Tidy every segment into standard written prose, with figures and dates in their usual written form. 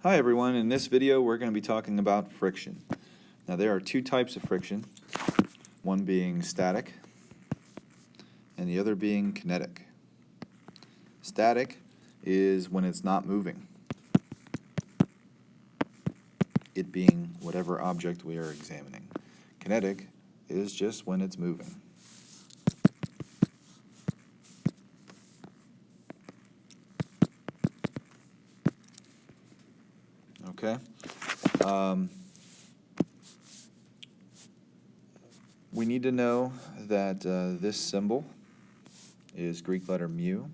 Hi everyone, in this video we're going to be talking about friction. Now there are two types of friction, one being static and the other being kinetic. Static is when it's not moving, it being whatever object we are examining. Kinetic is just when it's moving. Okay? We need to know that this symbol is Greek letter mu.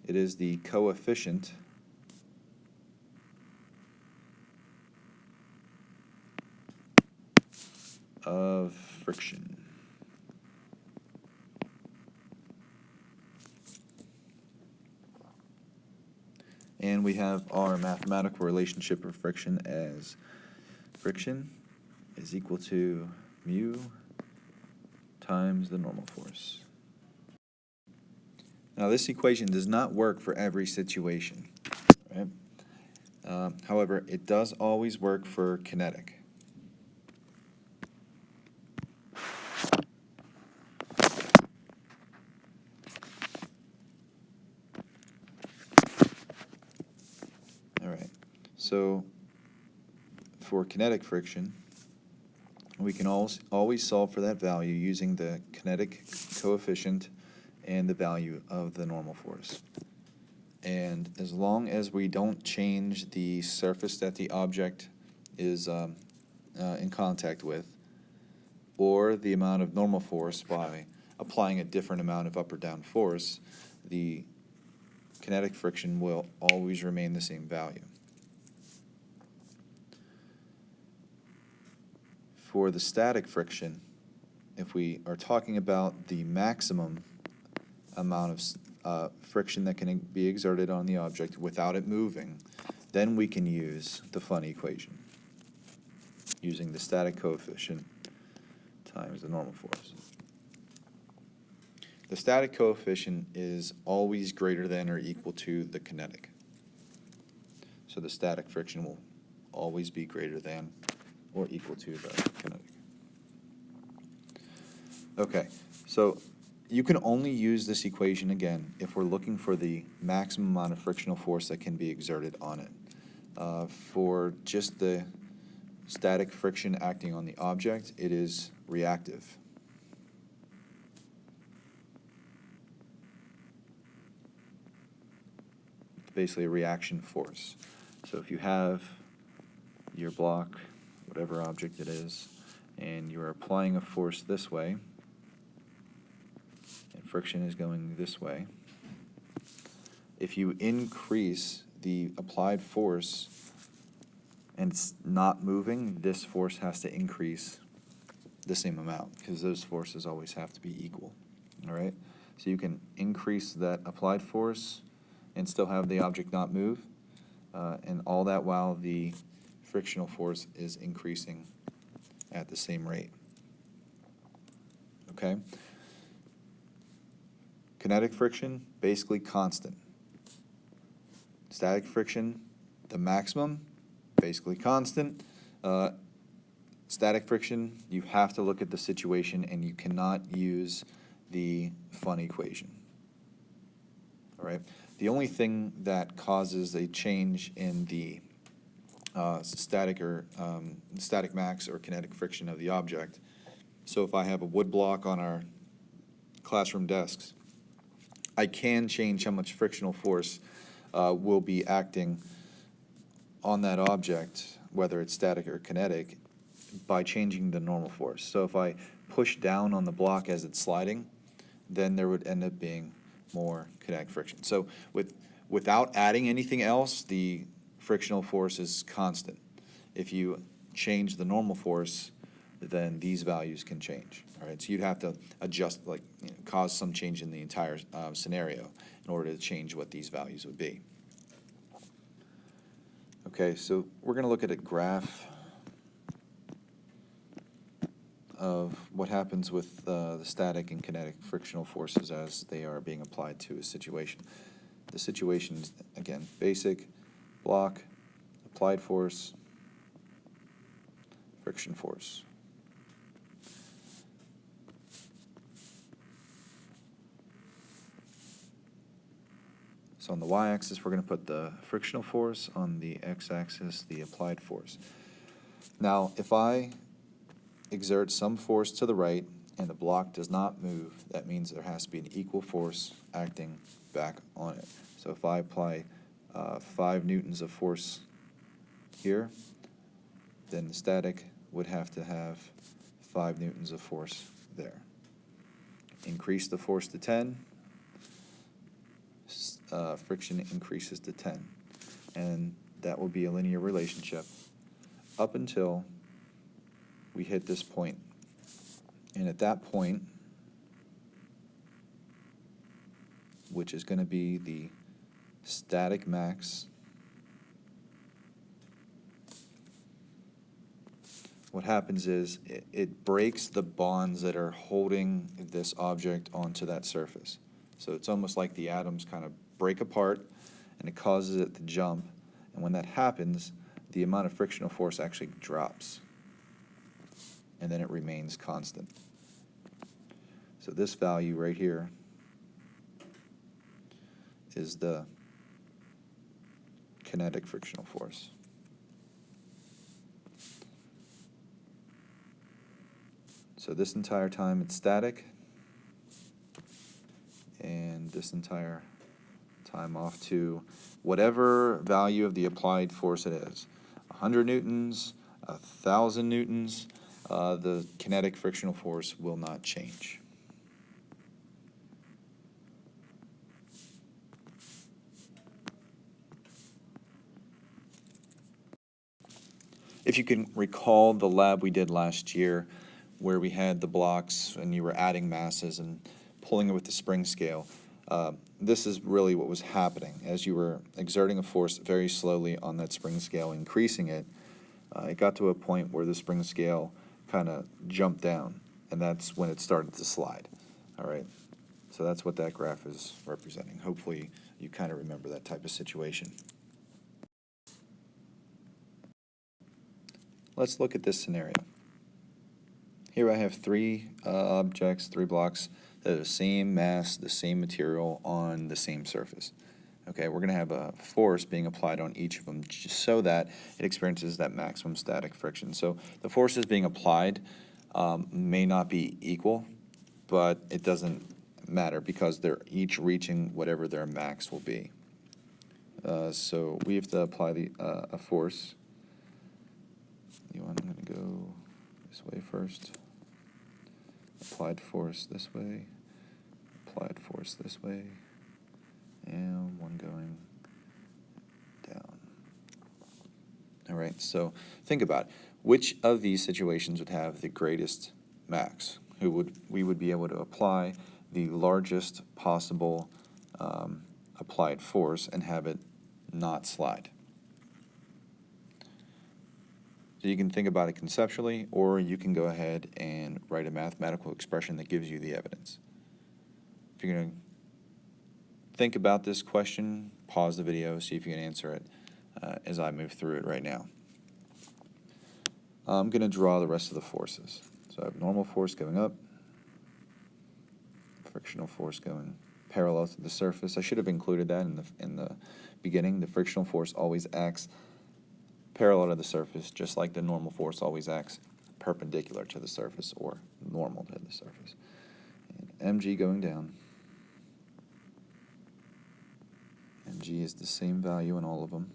It is the coefficient of friction. And we have our mathematical relationship of friction as friction is equal to mu times the normal force. Now this equation does not work for every situation, right? However, it does always work for kinetic. All right, so for kinetic friction, we can always solve for that value using the kinetic coefficient and the value of the normal force. And as long as we don't change the surface that the object is in contact with, or the amount of normal force by applying a different amount of up or down force, the kinetic friction will always remain the same value. For the static friction, if we are talking about the maximum amount of friction that can be exerted on the object without it moving, then we can use the Funny equation, using the static coefficient times the normal force. The static coefficient is always greater than or equal to the kinetic. So the static friction will always be greater than or equal to the kinetic. Okay, so you can only use this equation again if we're looking for the maximum amount of frictional force that can be exerted on it. For just the static friction acting on the object, it is reactive. Basically a reaction force. So if you have your block, whatever object it is, and you're applying a force this way, and friction is going this way, if you increase the applied force and it's not moving, this force has to increase the same amount, because those forces always have to be equal. All right? So you can increase that applied force and still have the object not move, and all that while the frictional force is increasing at the same rate. Okay? Kinetic friction, basically constant. Static friction, the maximum, basically constant. Static friction, you have to look at the situation and you cannot use the Funny equation. All right? The only thing that causes a change in the static max or kinetic friction of the object, so if I have a wood block on our classroom desks, I can change how much frictional force will be acting on that object, whether it's static or kinetic, by changing the normal force. So if I push down on the block as it's sliding, then there would end up being more kinetic friction. So without adding anything else, the frictional force is constant. If you change the normal force, then these values can change. All right, so you'd have to adjust, like, cause some change in the entire scenario in order to change what these values would be. Okay, so we're going to look at a graph of what happens with the static and kinetic frictional forces as they are being applied to a situation. The situation is, again, basic block, applied force, friction force. So on the y-axis, we're going to put the frictional force, on the x-axis, the applied force. Now, if I exert some force to the right and the block does not move, that means there has to be an equal force acting back on it. So if I apply 5 newtons of force here, then the static would have to have 5 newtons of force there. Increase the force to 10, friction increases to 10. And that will be a linear relationship up until we hit this point. And at that point, which is going to be the static max, what happens is it breaks the bonds that are holding this object onto that surface. So it's almost like the atoms kind of break apart, and it causes it to jump. And when that happens, the amount of frictional force actually drops, and then it remains constant. So this value right here is the kinetic frictional force. So this entire time it's static, and this entire time off to whatever value of the applied force it is. 100 newtons, 1,000 newtons, the kinetic frictional force will not change. If you can recall the lab we did last year where we had the blocks and you were adding masses and pulling it with the spring scale, this is really what was happening. As you were exerting a force very slowly on that spring scale, increasing it, it got to a point where the spring scale kind of jumped down, and that's when it started to slide. All right, so that's what that graph is representing. Hopefully you kind of remember that type of situation. Let's look at this scenario. Here I have 3 objects, 3 blocks that are the same mass, the same material on the same surface. Okay, we're going to have a force being applied on each of them just so that it experiences that maximum static friction. So the forces being applied may not be equal, but it doesn't matter because they're each reaching whatever their max will be. So we have to apply a force. I'm going to go this way first. Applied force this way. Applied force this way. And one going down. All right, so think about it. Which of these situations would have the greatest max? We would be able to apply the largest possible applied force and have it not slide. So you can think about it conceptually, or you can go ahead and write a mathematical expression that gives you the evidence. If you're going to think about this question, pause the video, see if you can answer it as I move through it right now. I'm going to draw the rest of the forces. So I have normal force going up, frictional force going parallel to the surface. I should have included that in the beginning. The frictional force always acts parallel to the surface, just like the normal force always acts perpendicular to the surface or normal to the surface. And mg going down. Mg is the same value in all of them.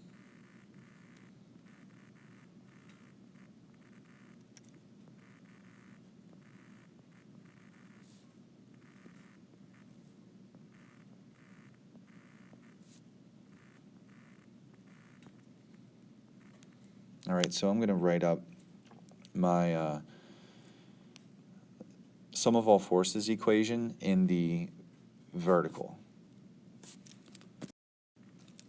All right, so I'm going to write up my sum of all forces equation in the vertical.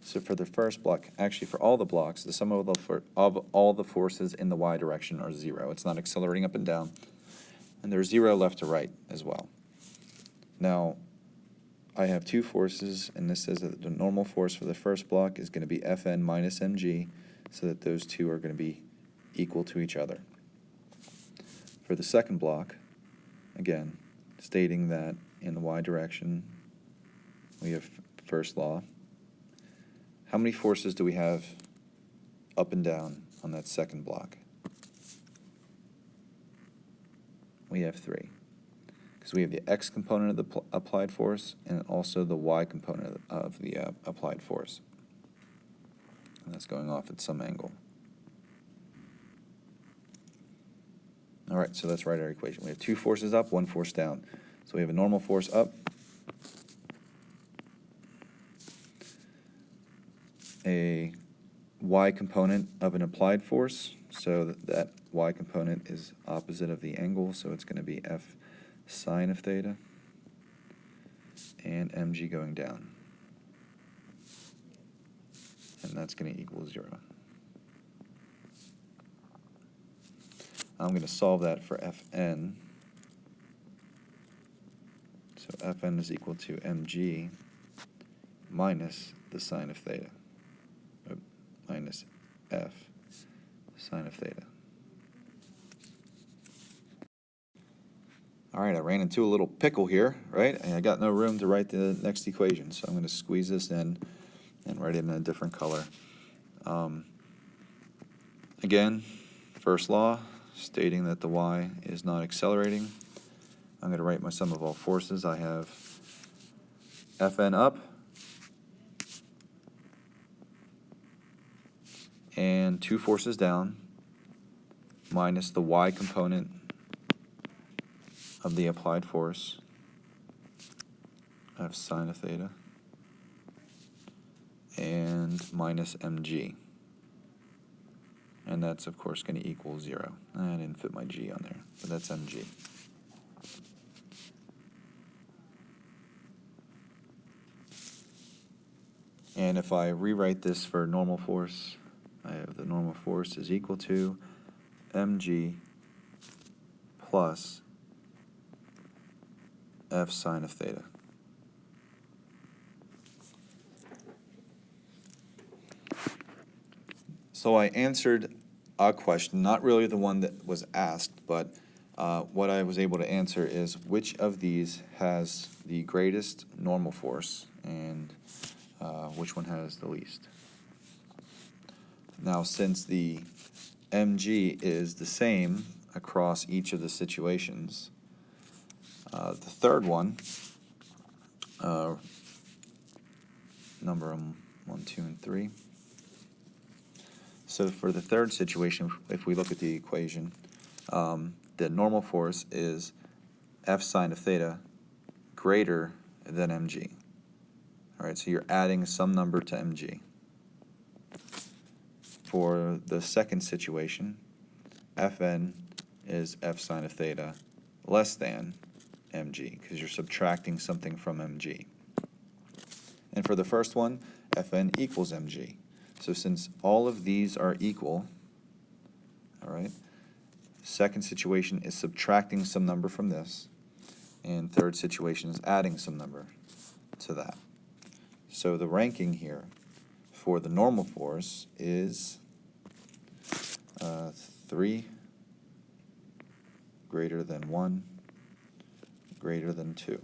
So for the first block, actually for all the blocks, the sum of all the forces in the y direction are 0. It's not accelerating up and down. And there's 0 left to right as well. Now, I have 2 forces, and this says that the normal force for the first block is going to be Fn minus mg so that those two are going to be equal to each other. For the second block, again, stating that in the y direction we have first law. How many forces do we have up and down on that second block? We have 3. Because we have the x component of the applied force and also the y component of the applied force. And that's going off at some angle. All right, so let's write our equation. We have 2 forces up, 1 force down. So we have a normal force up, a y component of an applied force, so that y component is opposite of the angle, so it's going to be f sine of theta, and mg going down. And that's going to equal 0. I'm going to solve that for Fn. So Fn is equal to mg minus the sine of theta, minus f sine of theta. All right, I ran into a little pickle here, right? And I got no room to write the next equation, so I'm going to squeeze this in and write it in a different color. Again, first law, stating that the y is not accelerating. I'm going to write my sum of all forces. I have Fn up and 2 forces down minus the y component of the applied force, f sine of theta, and minus mg. And that's, of course, going to equal 0. I didn't fit my g on there, but that's mg. And if I rewrite this for normal force, I have the normal force is equal to mg plus f sine of theta. So I answered a question, not really the one that was asked, but what I was able to answer is which of these has the greatest normal force and which one has the least. Now, since the mg is the same across each of the situations, the third one, number 1, 2, and 3. So for the third situation, if we look at the equation, the normal force is f sine of theta greater than mg. All right, so you're adding some number to mg. For the second situation, Fn is f sine of theta less than mg, because you're subtracting something from mg. And for the first one, Fn equals mg. So since all of these are equal, all right, second situation is subtracting some number from this, and third situation is adding some number to that. So the ranking here for the normal force is 3 greater than 1 greater than 2.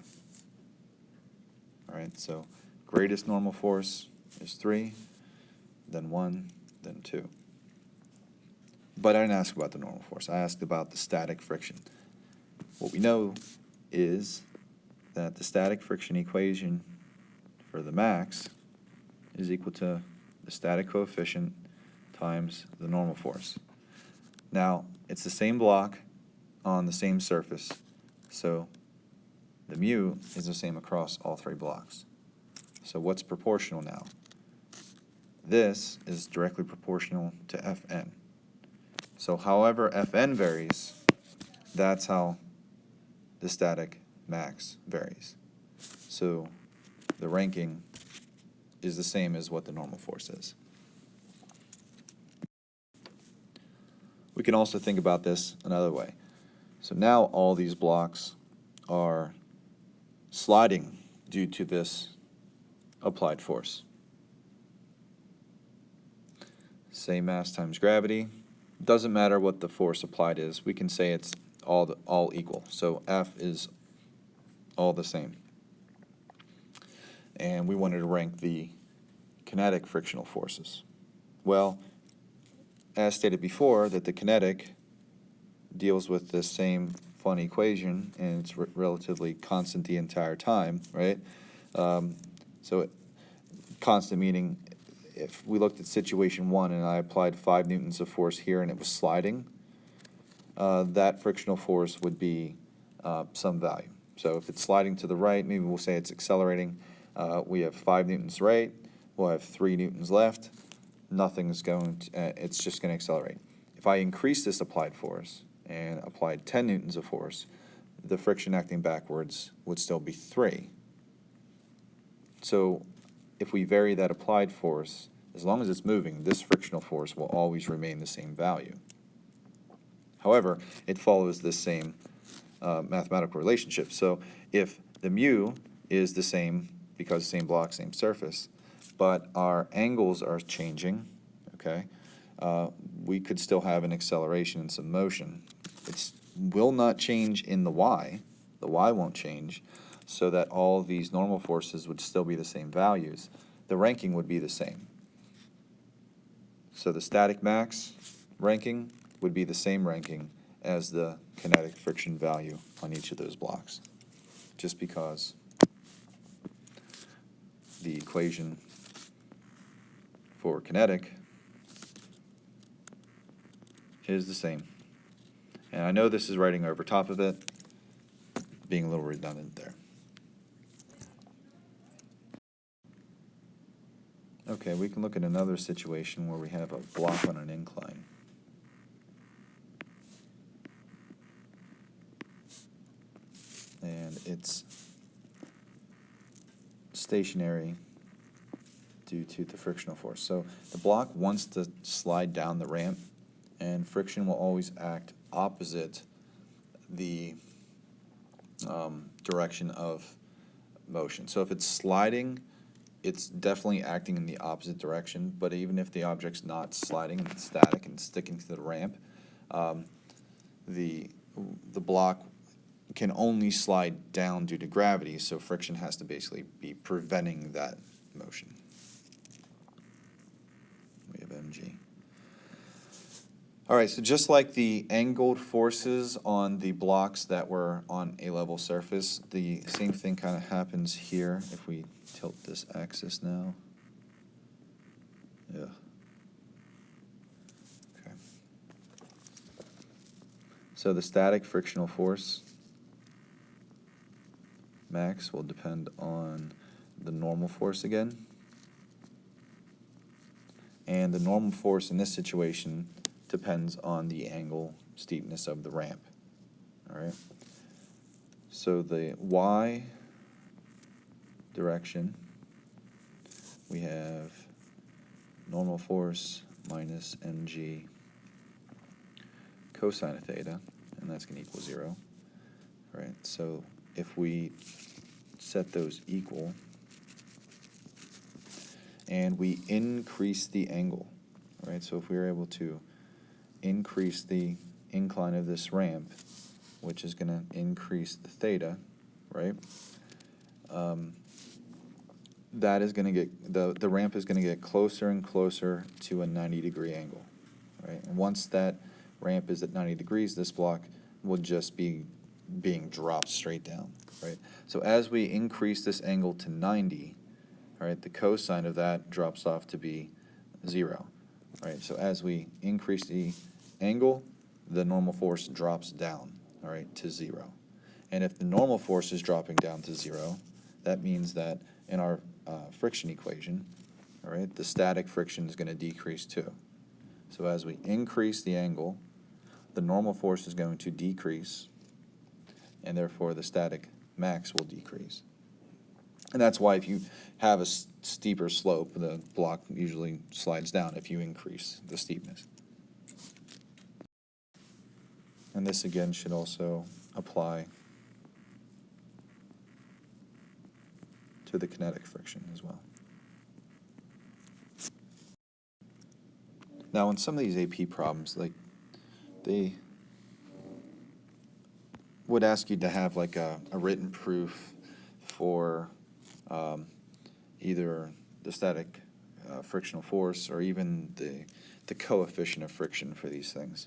All right, so greatest normal force is 3, then 1, then 2. But I didn't ask about the normal force. I asked about the static friction. What we know is that the static friction equation for the max is equal to the static coefficient times the normal force. Now, it's the same block on the same surface, so the mu is the same across all 3 blocks. So what's proportional now? This is directly proportional to Fn. So however Fn varies, that's how the static max varies. So the ranking is the same as what the normal force is. We can also think about this another way. So now all these blocks are sliding due to this applied force. say mass times gravity. Doesn't matter what the force applied is. We can say it's all equal. So F is all the same. And we wanted to rank the kinetic frictional forces. Well, as stated before, that the kinetic deals with the same fun equation, and it's relatively constant the entire time, right? Constant meaning, if we looked at situation 1 and I applied 5 newtons of force here and it was sliding, that frictional force would be some value. So if it's sliding to the right, maybe we'll say it's accelerating. We have 5 newtons right, we'll have 3 newtons left. Nothing's going to, it's just going to accelerate. If I increase this applied force and applied 10 newtons of force, the friction acting backwards would still be 3. So if we vary that applied force, as long as it's moving, this frictional force will always remain the same value. However, it follows this same mathematical relationship. So if the mu is the same, because same block, same surface, but our angles are changing, okay, we could still have an acceleration and some motion. It will not change in the y won't change, so that all these normal forces would still be the same values. The ranking would be the same. So the static max ranking would be the same ranking as the kinetic friction value on each of those blocks, just because the equation for kinetic is the same. And I know this is writing over top of it, being a little redundant there. Okay, we can look at another situation where we have a block on an incline. And it's stationary due to the frictional force. So the block wants to slide down the ramp, and friction will always act opposite the direction of motion. So if it's sliding, it's definitely acting in the opposite direction, but even if the object's not sliding and it's static and sticking to the ramp, the block can only slide down due to gravity, so friction has to basically be preventing that motion. We have mg. All right, so just like the angled forces on the blocks that were on a level surface, the same thing kind of happens here if we tilt this axis now. Yeah. Okay. So the static frictional force max will depend on the normal force again. And the normal force in this situation depends on the angle steepness of the ramp. All right. So the y direction, we have normal force minus mg cosine of theta, and that's going to equal 0. All right. So if we set those equal and we increase the angle, all right, so if we were able to increase the incline of this ramp, which is going to increase the theta, right, that is going to get, the ramp is going to get closer and closer to a 90-degree angle, right, and once that ramp is at 90 degrees, this block will just be being dropped straight down, right? So as we increase this angle to 90, right, the cosine of that drops off to be 0, right? So as we increase the angle, the normal force drops down, all right, to 0. And if the normal force is dropping down to 0, that means that in our friction equation, all right, the static friction is going to decrease too. So as we increase the angle, the normal force is going to decrease, and therefore the static max will decrease. And that's why if you have a steeper slope, the block usually slides down if you increase the steepness. And this again should also apply to the kinetic friction as well. Now, in some of these AP problems, like, they would ask you to have like a written proof for either the static frictional force or even the coefficient of friction for these things.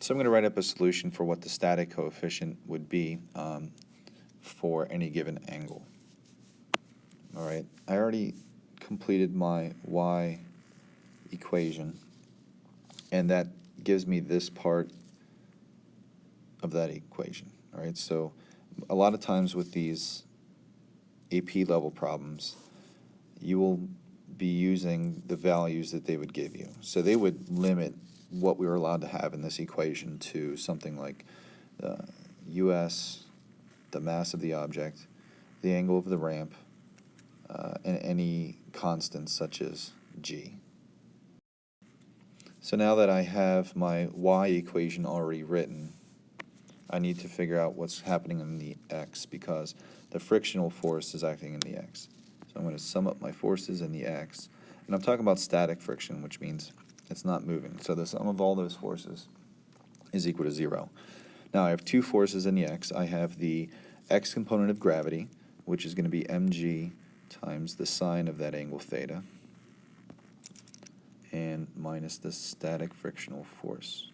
So I'm going to write up a solution for what the static coefficient would be for any given angle. All right, I already completed my y equation, and that gives me this part of that equation. All right, so a lot of times with these AP level problems, you will be using the values that they would give you. So they would limit what we were allowed to have in this equation to something like US, the mass of the object, the angle of the ramp, and any constants such as g. So now that I have my y equation already written, I need to figure out what's happening in the x, because the frictional force is acting in the x. So I'm going to sum up my forces in the x, and I'm talking about static friction, which means it's not moving. So the sum of all those forces is equal to 0. Now I have two forces in the x. I have the x component of gravity, which is going to be mg times the sine of that angle theta, and minus the static frictional force.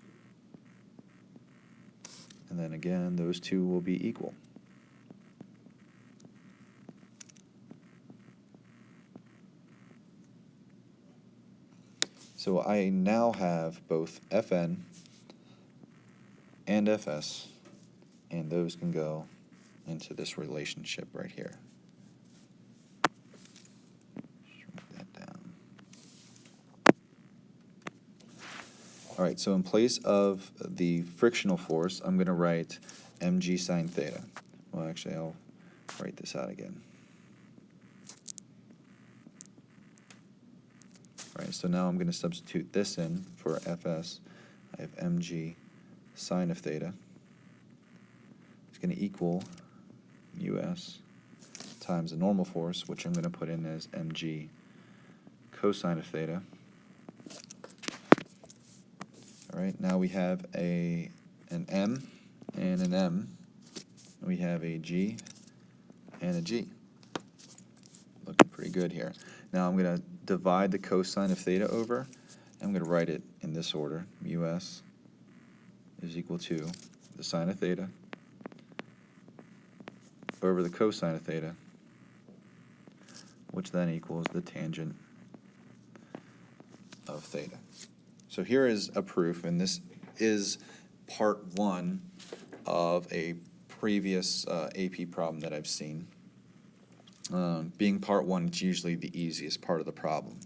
And then again, those two will be equal. So I now have both Fn and Fs, and those can go into this relationship right here. Shrink that down. All right, so in place of the frictional force, I'm going to write mg sine theta. Well, actually, I'll write this out again. All right, so now I'm going to substitute this in for Fs. I have mg sine of theta. It's going to equal us times the normal force, which I'm going to put in as mg cosine of theta. All right, now we have an m and an m. We have a g and a g. Looking pretty good here. Now I'm going to divide the cosine of theta over. I'm going to write it in this order. Us is equal to the sine of theta over the cosine of theta, which then equals the tangent of theta. So here is a proof, and this is part one of a previous AP problem that I've seen. Being part one, it's usually the easiest part of the problem.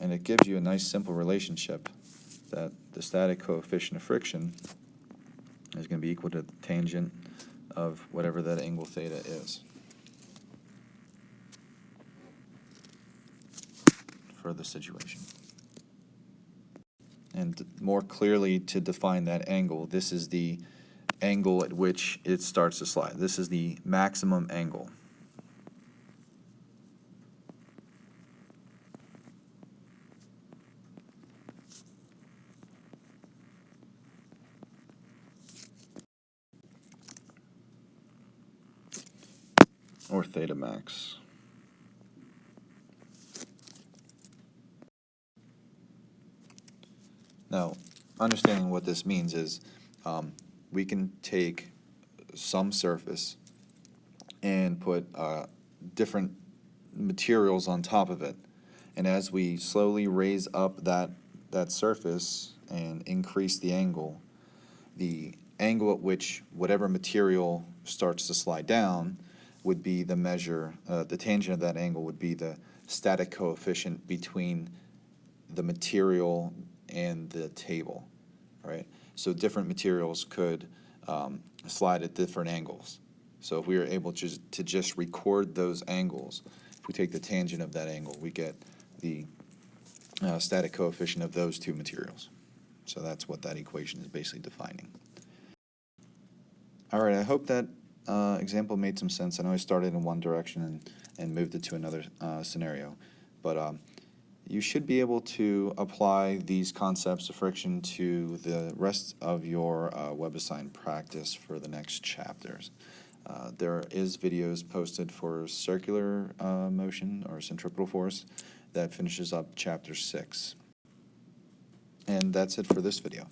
And it gives you a nice simple relationship that the static coefficient of friction is going to be equal to the tangent of whatever that angle theta is for the situation. And more clearly to define that angle, this is the angle at which it starts to slide. This is the maximum angle. Or theta max. Now, understanding what this means is we can take some surface and put different materials on top of it. And as we slowly raise up that surface and increase the angle at which whatever material starts to slide down would be the measure, the tangent of that angle would be the static coefficient between the material and the table, right? So different materials could slide at different angles. So if we were able to just record those angles, if we take the tangent of that angle, we get the static coefficient of those two materials. So that's what that equation is basically defining. All right, I hope that example made some sense. I know I started in one direction and moved it to another scenario, but you should be able to apply these concepts of friction to the rest of your WebAssign practice for the next chapters. There is videos posted for circular motion or centripetal force that finishes up chapter 6. And that's it for this video.